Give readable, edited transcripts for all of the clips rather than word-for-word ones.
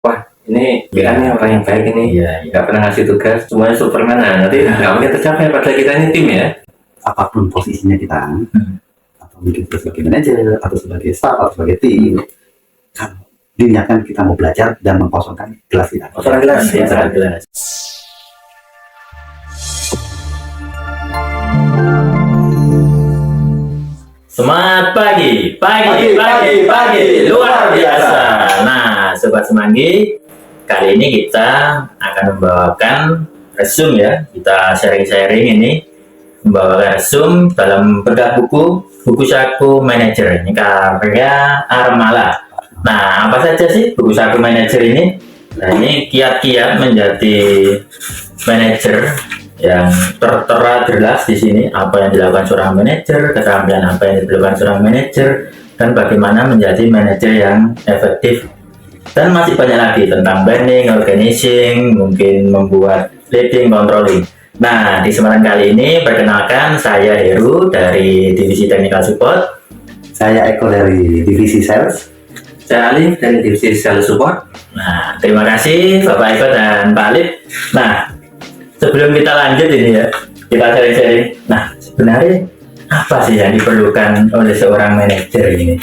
wah ini nih orang yang baik ini, nggak pernah ngasih tugas, semuanya Superman, nanti nggak mungkin tercapai pada kita ini tim ya. Apapun posisinya kita, atau mungkin sebagai manajer, atau sebagai staff, atau sebagai tim, kan diniatkan kita mau belajar dan mengkosongkan gelas kita. Kosongkan gelas, ya, gelas. Semangat pagi, luar biasa. Nah, Sobat Semanggi, kali ini kita akan membawakan resume ya. Kita sharing-sharing ini, membawakan resume dalam bedah buku Saku Manager. Ini karya Armala. Nah, apa saja sih buku Saku Manager ini? Nah, ini kiat-kiat menjadi manajer yang tertera jelas di sini, apa yang dilakukan seorang manajer, keterampilan apa yang dilakukan seorang manajer, dan bagaimana menjadi manajer yang efektif. Dan masih banyak lagi tentang planning, organizing, mungkin membuat leading, controlling. Nah, di kesempatan kali ini perkenalkan, saya Heru dari divisi technical support, saya Eko dari divisi sales, saya Alif dari divisi sales support. Nah, terima kasih Bapak Eko dan Pak Alif. Nah, sebelum kita lanjut ini ya, kita sharing-sharing. Nah, sebenarnya apa sih yang diperlukan oleh seorang manajer ini?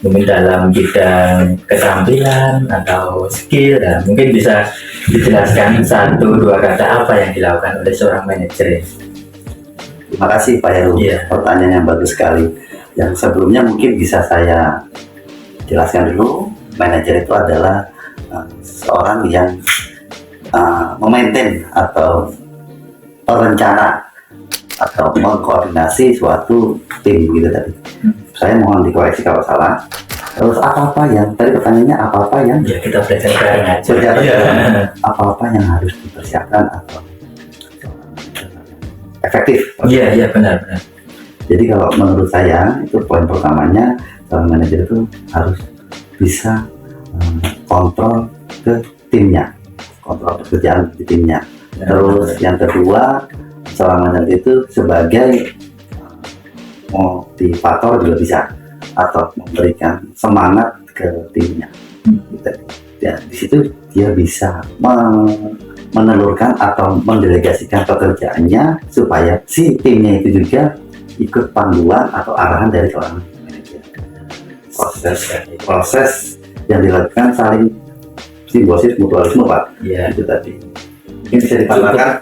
Mungkin dalam bidang keterampilan atau skill, dan mungkin bisa dijelaskan 1-2 kata apa yang dilakukan oleh seorang manajer ini. Terima kasih Pak Heru, pertanyaan yang bagus sekali. Yang sebelumnya mungkin bisa saya jelaskan dulu. Manajer itu adalah seorang yang memaintain atau perencana atau mengkoordinasi suatu tim gitu tadi. Saya mohon dikoreksi kalau salah. Terus apa-apa yang tadi pertanyaannya apa-apa yang kita belajar bareng aja. Apa-apa yang harus dipersiapkan atau efektif. Iya benar. Jadi kalau menurut saya itu poin pertamanya, seorang manajer itu harus bisa kontrol ke timnya, kontrol pekerjaan di timnya. Terus yang kedua, seorang manajer itu sebagai motivator juga bisa, atau memberikan semangat ke timnya. Ya, di situ dia bisa menelurkan atau mendelegasikan pekerjaannya supaya si timnya itu juga ikut panduan atau arahan dari seorang manajer. Proses yang dilakukan saling simbiosis mutualisme Pak. Itu tadi. Ini bisa ditambahkan.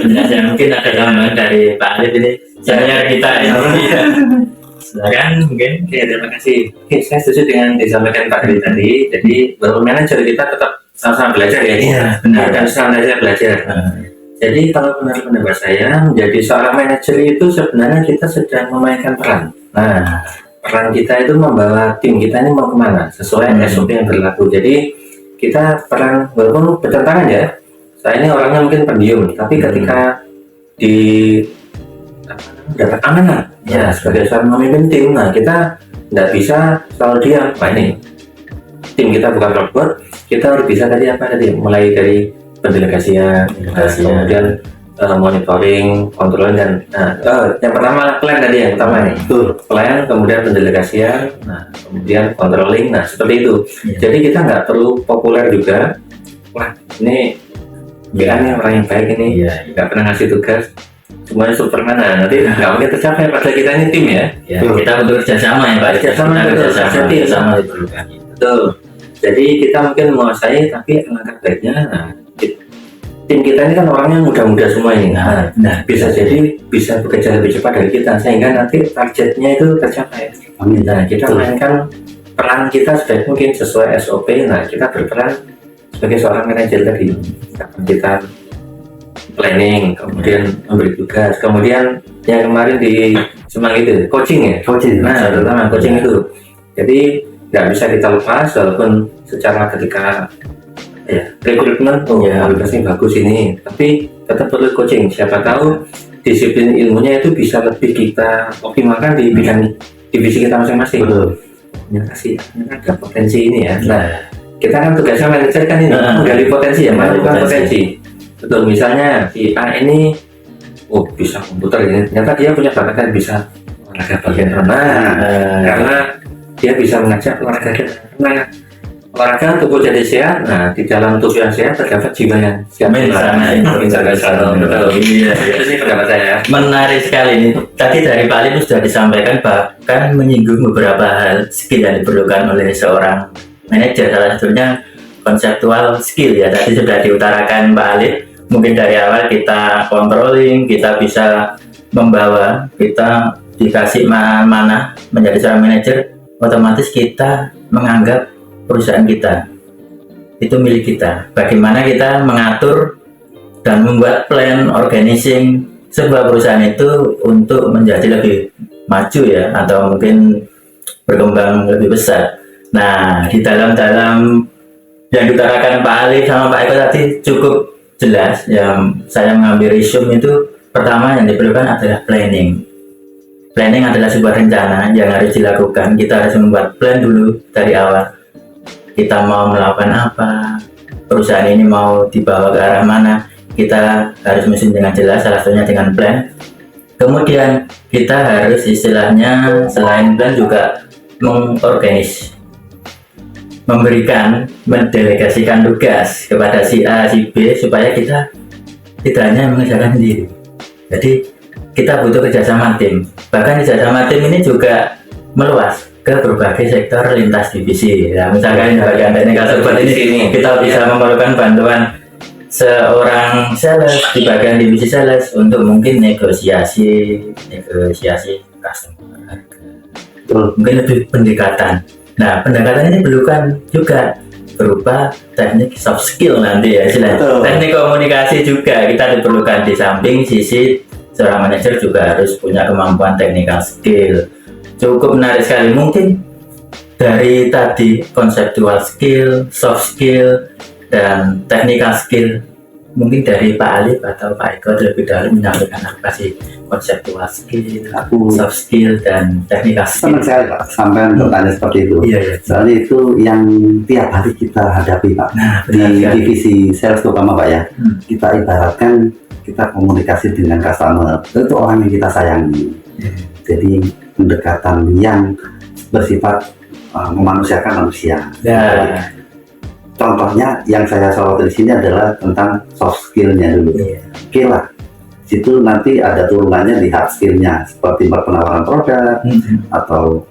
Penjelasan mungkin ada tambahan dari Pak Alif ini. Senior kita ya. Silakan mungkin. Terima kasih. Saya setuju dengan disampaikan Pak Alif tadi. Jadi walaupun manajer kita tetap sama-sama belajar ya. Iya benar. Dan sama-sama belajar. Jadi kalau menurut pendapat saya, menjadi seorang manajer itu sebenarnya kita sedang memainkan peran. Nah, peran kita itu membawa tim kita ini mau kemana sesuai SOP yang berlaku. Jadi kita peran walaupun bertentangan ya. Saya ini orangnya mungkin pendiam, tapi ketika dapat amanah ya sebagai seorang pemimpin tim, nah kita tidak bisa selalu diam. Nah ini tim kita bukan robot, kita harus bisa mulai dari pendelegasian, kemudian monitoring, kontrol, dan yang pertama plan tadi yang pertama nih, plan, kemudian pendelegasian, kemudian controlling, seperti itu. Jadi kita nggak perlu populer juga. Wah ini nih orang yang baik ini, nggak pernah ngasih tugas, semuanya Superman, nanti nggak mungkin tercapai pada kita ini tim ya. Kita butuh kerjasama ya Pak. Kerjasama diperlukan. Betul. Jadi kita mungkin menguasai, tapi alangkah baiknya tim kita ini kan orangnya muda-muda semua ini. Nah, bisa jadi bisa bekerja lebih cepat dari kita sehingga nanti targetnya itu tercapai. Amin. Nah, kita mainkan peran kita sebaik mungkin sesuai SOP. Nah, kita berperan sebagai seorang manajer tadi. Kita planning, kemudian memberi tugas, kemudian yang kemarin di Semanggi itu coaching ya. Nah, terutama coaching itu. Jadi nggak bisa kita lepas walaupun secara ketika rekrutmen kualitasnya bagus ini, tapi tetap perlu coaching. Siapa tahu disiplin ilmunya itu bisa lebih kita optimalkan di bidang divisi kita masing-masing. Ada potensi ini ya. Nah, kita kan tugasnya manajer kan ini menggali potensi ya, menemukan potensi. Betul, misalnya si A ini bisa komputer ini, ternyata dia punya bakat bisa olahraga bagian renang, karena dia bisa mengajak olahraga. Nah, olahraga tubuh jadi sehat. Nah, di dalam tubuh yang sehat terdapat jiwa yang sehat. Betul. Iya. Itu sih pendapat saya. Menarik sekali ini. Tadi dari Pak Ali sudah disampaikan bahkan menyinggung beberapa hal skill yang diperlukan oleh seorang manajer. Salah satunya konseptual skill ya. Tadi sudah diutarakan Pak Ali. Mungkin dari awal kita controlling, kita bisa membawa, kita dikasih mana menjadi seorang manajer, otomatis kita menganggap perusahaan kita itu milik kita. Bagaimana kita mengatur dan membuat plan organizing sebuah perusahaan itu untuk menjadi lebih maju ya, atau mungkin berkembang lebih besar. Nah, di dalam yang diutarakan Pak Ali sama Pak Eko tadi cukup jelas. Yang saya mengambil resume itu, pertama yang diperlukan adalah planning. Planning adalah sebuah rencana yang harus dilakukan. Kita harus membuat plan dulu dari awal. Kita mau melakukan apa, perusahaan ini mau dibawa ke arah mana, kita harus menyusun dengan jelas, salah satunya dengan plan. Kemudian kita harus istilahnya selain plan juga mengorganis, mendelegasikan tugas kepada si A, si B, supaya kita tidak hanya mengerjakan sendiri. Jadi kita butuh kerjasama tim. Bahkan kerjasama tim ini juga meluas ke berbagai sektor lintas divisi. Ya, misalkan di bagian teknikal seperti ini, kita bisa memerlukan bantuan seorang sales di bagian divisi sales untuk mungkin negosiasi customer harga. Mungkin lebih pendekatan. Nah, pendekatan ini diperlukan juga berupa teknik soft skill nanti ya istilahnya. Teknik komunikasi juga kita diperlukan. Di samping sisi seorang manajer juga harus punya kemampuan technical skill. Cukup menarik sekali. Mungkin dari tadi konseptual skill, soft skill, dan technical skill, mungkin dari Pak Alif atau Pak Eko lebih dahulu menyampaikan apa sih konseptual skill, soft skill, dan technical skill. Senang sekali Pak sampai bertanya seperti itu. Iya. Soalnya itu yang tiap hari kita hadapi Pak. Nah, di divisi sales terutama Pak ya. Kita ibaratkan kita komunikasi dengan customer, itu orang yang kita sayangi. Jadi pendekatan yang bersifat memanusiakan manusia. Ya. Contohnya yang saya sorot di sini adalah tentang soft skillnya dulu. Oke lah, situ nanti ada turunannya di hard skillnya seperti penawaran produk atau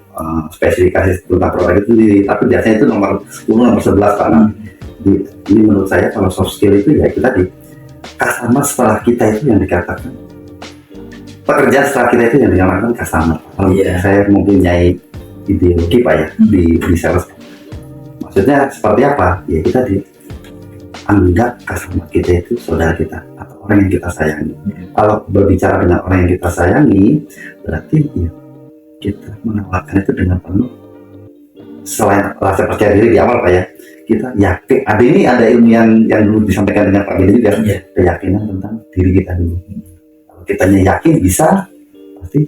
spesifikasi tentang produk itu sendiri. Tapi biasanya itu nomor 10, nomor 11 Pak. Ini menurut saya kalau soft skill itu ya kita di customer setelah kita itu yang dikatakan pekerjaan setelah kita itu yang dinamakan customer. Kalau saya mempunyai ideologi Pak ya di sales, maksudnya seperti apa? Ya kita dianggap customer kita itu saudara kita atau orang yang kita sayangi. Kalau berbicara dengan orang yang kita sayangi, berarti ya kita menawarkan itu dengan penuh, selain rasa percaya diri di awal Pak ya, kita yakin. Ada ilmu yang dulu disampaikan dengan Pak Gede juga, keyakinan tentang diri kita dulu. Kitanya yakin bisa, pasti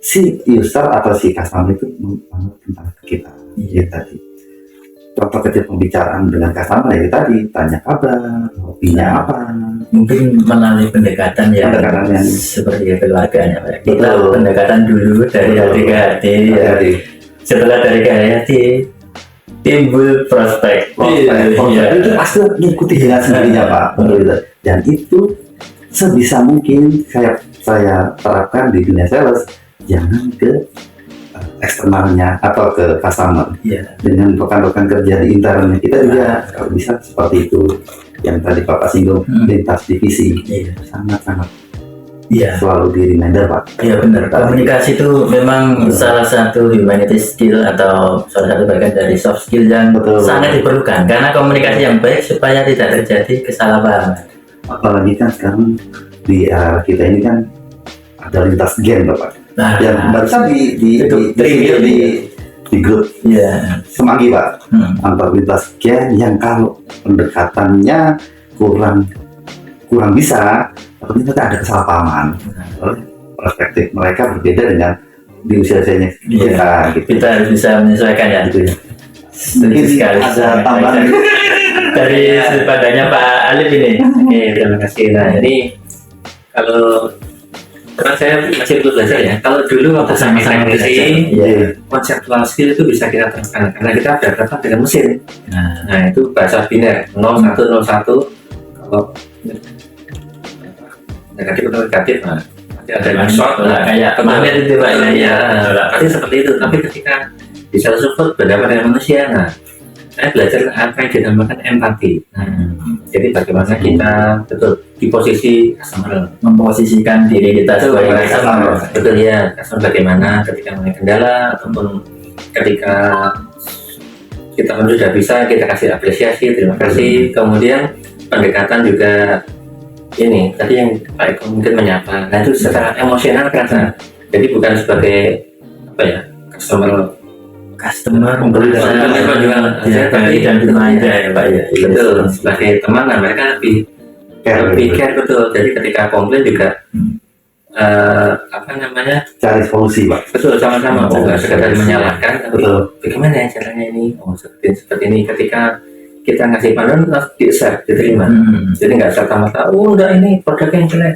si user atau si customer itu menganggap tentang kita. Ya tadi contoh kecil pembicaraan dengan customer ya tadi tanya kabar, hobinya apa, mungkin melalui pendekatan yang seperti keluarganya Pak. Kita pendekatan dulu dari hati ke hati ya. Setelah dari ke hati timbul prospek. Itu pasti mengikuti dengan sendirinya Pak. Dan itu sebisa mungkin saya terapkan di dunia sales, jangan ke eksternalnya atau ke customer. Dengan rekan-rekan kerja di internalnya kita juga kalau bisa seperti itu. Yang tadi Bapak singgung lintas divisi, sangat-sangat selalu di reminder Pak. Iya benar. Komunikasi itu memang salah satu humanity skill atau salah satu bagian dari soft skill yang sangat diperlukan. Karena komunikasi yang baik supaya tidak terjadi kesalahpahaman. Apalagi kan sekarang di era kita ini kan ada lintas gen Bapak. Yang barusan di grup Semanggi Pak, antar lintas gen yang kalau pendekatannya kurang bisa, ternyata ada kesalahpahaman. Perspektif mereka berbeda dengan di usia-usianya kita. Kita harus bisa menyesuaikan ya. Mungkin ada tambahan dari sudut pandangnya Pak Alif ini. Oke, terima kasih. Nah, jadi kalau Karena saya masih perlu belajar ya. Kalau dulu waktu sama-sama diskusi, Iya. konseptual skill itu bisa kita terapkan karena kita berhadapan dengan mesin. Nah, Nah itu bahasa biner 0101. Kalau negatif atau negatif, nah pasti ada yang short, Nah, kayak kemarin itu Pak ya. ya, pasti seperti itu. Tapi ketika di sales support berhadapan dengan manusia, nah saya belajar apa yang dinamakan empati. Nah, jadi bagaimana kita betul di posisi customer, memposisikan diri kita betul, sebagai customer, customer. betul ya, customer bagaimana ketika mengalami kendala ataupun ketika kita pun sudah bisa kita kasih apresiasi, terima kasih. Kemudian pendekatan juga ini tadi yang Pak Eko mungkin menyapa, nah itu secara emosional kerasa. Jadi bukan sebagai apa ya customer Memberi tapi dan dimanja ya Pak ya. betul sebagai teman, nah mereka lebih care betul. Jadi ketika komplain juga apa namanya cari solusi Pak. betul sama-sama, bukan sekedar menyalahkan, tapi Betul. bagaimana ya caranya ini, oh seperti ini. Ketika kita ngasih pandangan langsung di-accept, diterima. Jadi nggak serta-merta, oh udah ini produknya yang jelek,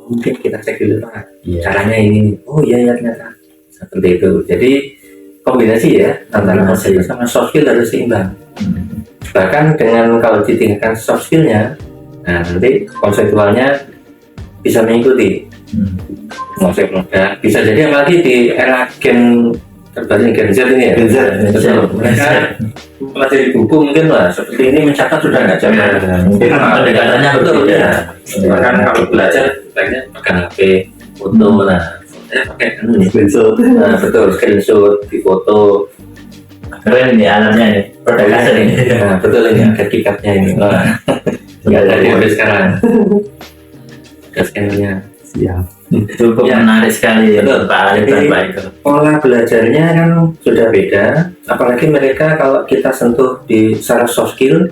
mungkin kita cek dulu Pak, Iya. caranya ini, oh iya ya ternyata seperti itu. Jadi kombinasi ya antara konsep sama soft skill harus seimbang. Bahkan dengan kalau ditingkatkan soft skillnya, nah nanti konseptualnya bisa mengikuti konsep produk. Bisa jadi apalagi di era gen terbaru Gen Z ini ya. Gen Z. Betul. Mereka mempelajari buku mungkin lah seperti ini, mencatat sudah nggak zaman. Mungkin pendekatannya betul berbeda. ya. Bahkan kalau belajar baiknya pakai HP, foto, nah saya pakai ini. Screenshot. Nah, betul, screenshot, di foto. Keren ini alatnya ini. Produk kasar ini. Nah, betul ini ada kikatnya ini. Wah, nggak ada di HP sekarang. Ada scannernya. Siap. Cukup Ya. menarik sekali ya Betul. Pak Alif dan Jadi, Pak Eko. Pola belajarnya kan sudah beda. Apalagi mereka kalau kita sentuh di secara soft skill,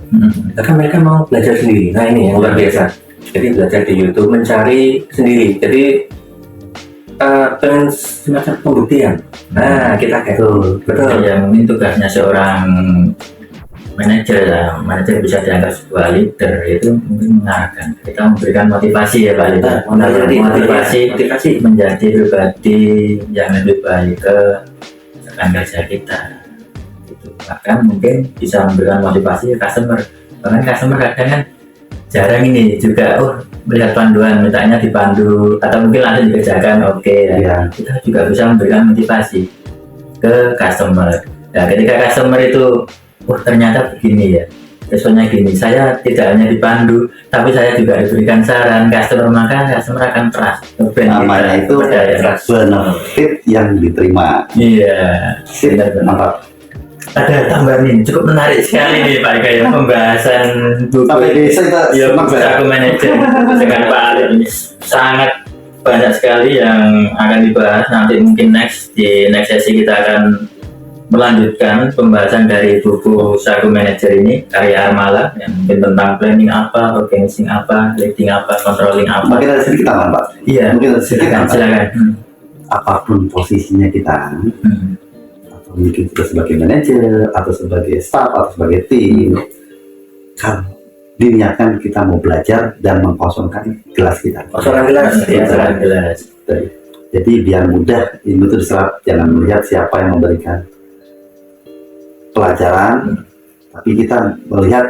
bahkan mereka mau belajar sendiri. Nah ini yang luar biasa. Jadi belajar di YouTube, mencari sendiri. Jadi pengen semacam pembuktian. Nah kita kayak betul. Ya mungkin tugasnya seorang manajer lah, manajer bisa dianggap sebuah leader itu mungkin mengarahkan. Kita memberikan motivasi ya Pak Alif. Motivasi menjadi pribadi yang lebih baik ke rekan kerja kita. Gitu. Bahkan mungkin bisa memberikan motivasi ke customer. Bahkan customer kadang kan jarang ini juga, melihat panduan, mintanya dipandu atau mungkin langsung dikerjakan, oke. Iya. Kita juga bisa memberikan motivasi ke customer. Nah, ketika customer itu, ternyata begini ya, responnya gini, saya tidak hanya dipandu, tapi saya juga diberikan saran customer, maka customer akan trust. Namanya itu percaya. benefit yang diterima. Iya, Sip, benar-benar. mantap. Ada tambahan ini cukup menarik sekali nih Pak Ika ya, pembahasan buku Sampai desa kita ya senang buku saya. aku manajer dengan Pak Alif ini sangat banyak sekali yang akan dibahas. Nanti mungkin di next sesi kita akan melanjutkan pembahasan dari buku Saku Manager ini karya Armala yang mungkin tentang planning apa, organizing apa, leading apa, controlling apa. Mungkin ada sedikit tambahan Pak. Iya, Mungkin ada sedikit tambahan. silakan. Apapun posisinya kita, atau mungkin kita sebagai manajer, atau sebagai staff, atau sebagai tim, kalau diniatkan kita mau belajar dan mengkosongkan gelas kita. Kosongan gelas. Ya, jelas. Jadi biar mudah ilmu itu diserap, jangan melihat siapa yang memberikan pelajaran, tapi kita melihat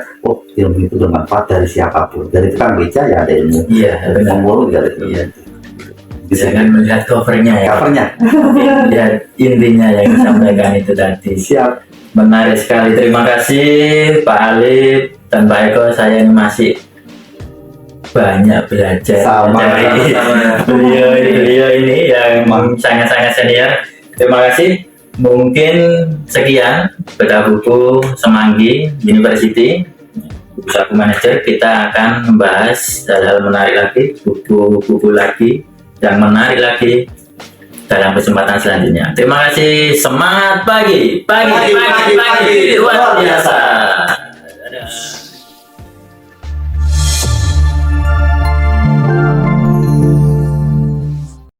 ilmu itu bermanfaat dari siapapun. Dari tukang beca ya ada ilmu, Iya, dari benar. pemulung juga ada ilmu. Iya. Bisa Jangan melihat covernya ya. covernya. Ya, intinya yang disampaikan itu tadi. Siap. Menarik sekali. Terima kasih Pak Alif dan Pak Eko. Saya ini masih banyak belajar Sama. dari beliau ini yang sangat-sangat senior. Terima kasih. Mungkin sekian beda buku Semanggi University. Buku Saku Manager, kita akan membahas hal-hal menarik lagi, buku-buku lagi yang menarik lagi dalam kesempatan selanjutnya. Terima kasih, semangat pagi luar biasa.